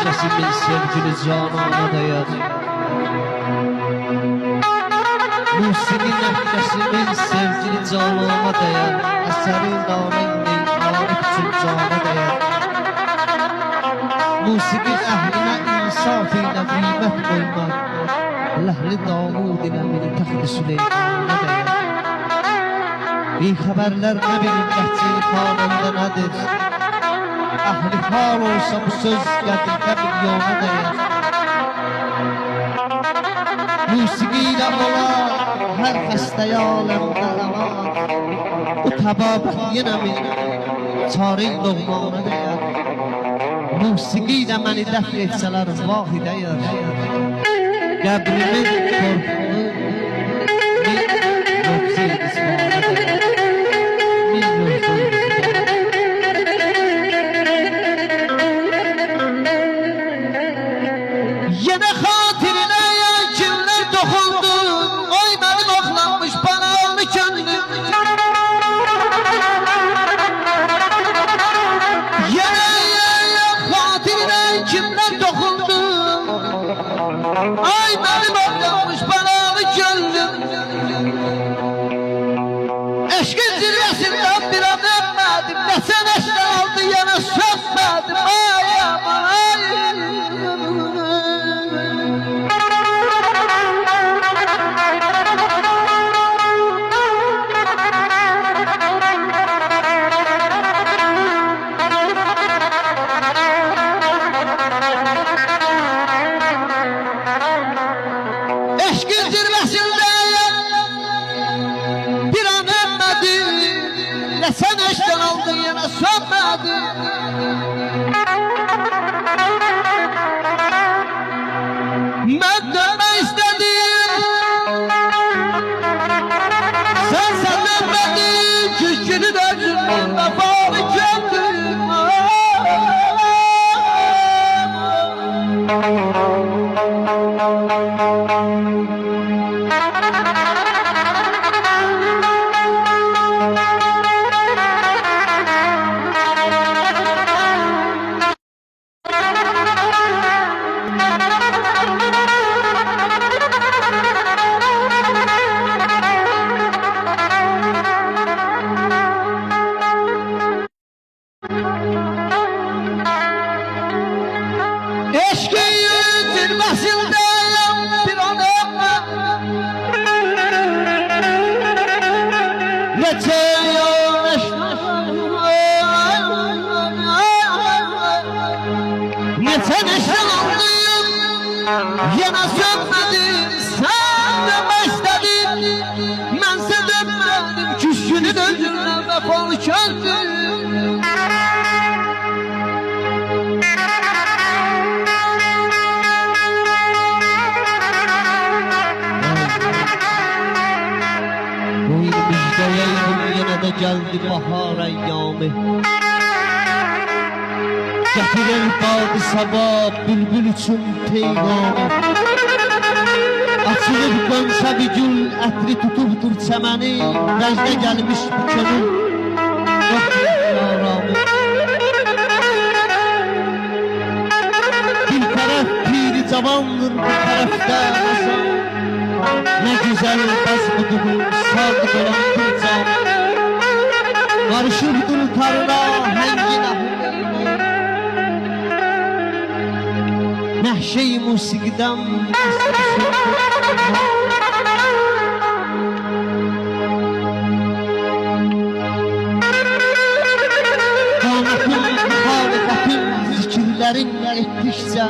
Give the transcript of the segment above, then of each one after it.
nəfəsimin sevgili canana dəyər. Musiqi nəfəsimin sevgili canana dəyər. Əsərin namindi arif üçün cana dəyər. Musiqi əhlinə insaf ilə qiymət qoymaq, ləhli Davud ilə mini təxti Süleymana dəyər. Bixəbərlər nə bilir ləhcəyi xanəndə nədir? Əhli hal olsa bu söz qədrdə milyona dəyər. Musiqi ilə olar hər xəstəyə aləmdə əman, bu təbabət yenə min çarə-i loğmana dəyər. Musiqi ilə məni dəfn etsələr vahi dəyər. Qəbrimin qorxunu min yoxsaydı ismana dəyər. Min yoxsaydı yenə xatirinə kimlər toxundu, oy mənim oxlanmış banalı könlüm. Yenə xatirinə kimlər toxundu, oy mənim oxlanmış banalı könlüm. Eşqin zirvəsindən bir an ümmədim, nəsən əşlə aldı yenə sönmədim. Ay aman ay. Eşqin zirvəsindəyəm, bir an ümmədi, nə sən eşqdən aldın yenə sönmədi. Mən dönmək istədim, sən dönmədin, küskünün özündən vəfalı könlüm. Eşqin zirvəsindəyəm, bir an ümmədim, neçə yol eşqim, neçə neşən aldım, yenə sönmədim. Sən dönmək istədin, mənsə dönmədim, küskünün özündən vəfalı könlüm. Müjdəyəydim yenə də gəldi bahar əyyamı, gətirir badı sabah bülbül üçün peygamı. Açılır qönsə bir gül, ətri tutubdur çəməni, vəcdə gəlmiş bu könül yoxdur yaramı. Bir tərəf piri cavandır, bu tərəfdə Hasan, nə güzel bəz budur, sadık olan bir can. Qarışırdır tarla, həngin ahırlarına, nəhşe-i musiqiden Qanatım, halifətim, zikirlərin etdikcə,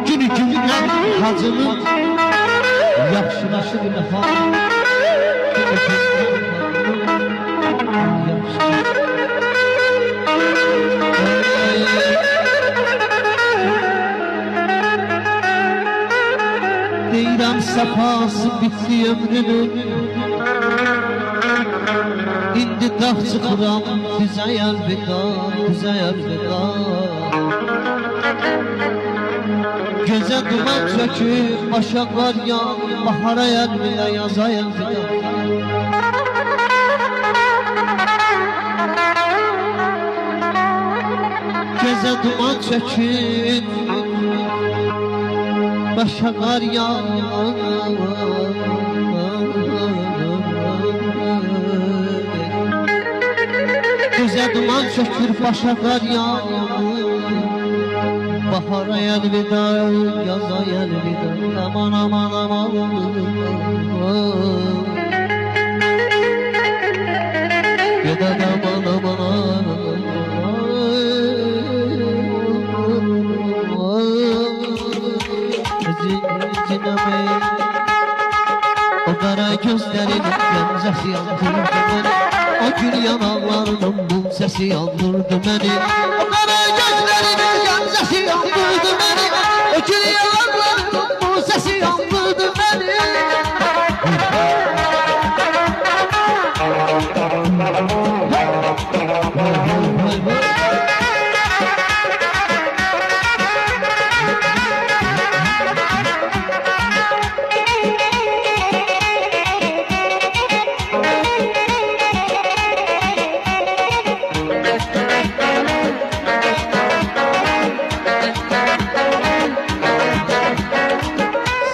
günü gündən hacının yaxşılaşır nəhal. Deyirəm səpası bitdi ömrünün, indi dağ çıxıram düzə əlvida, düzə əlvida. Gözə duman çökür, başa qar yağır, bahara əlvida, yaza əlvida. Gözə duman çökür, başa qar yağır. Gözə duman çökür, başa qar yağır. Bahara elvida, yaza elvida, aman aman aman. Gedəd aman aman. Cinəmi, o qara gözlərin gəncəsi yandırdı məni. O gül yanaqlarının mum səsi yandırdı məni. O qara gözlərin gəncəsi yandırdı məni. O gül yanaqlarının mum səsi yandırdı məni.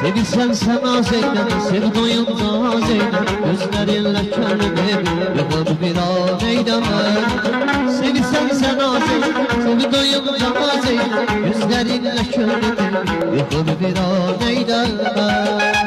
Sevilsen sen az eyle, sevdoyunca az eyle. Gözlerinle kendimi yıkıp bir an eyleme. Sevilsen sen az eyle, sevdoyunca az eyle. Gözlerinle kendimi yıkıp bir an eyleme.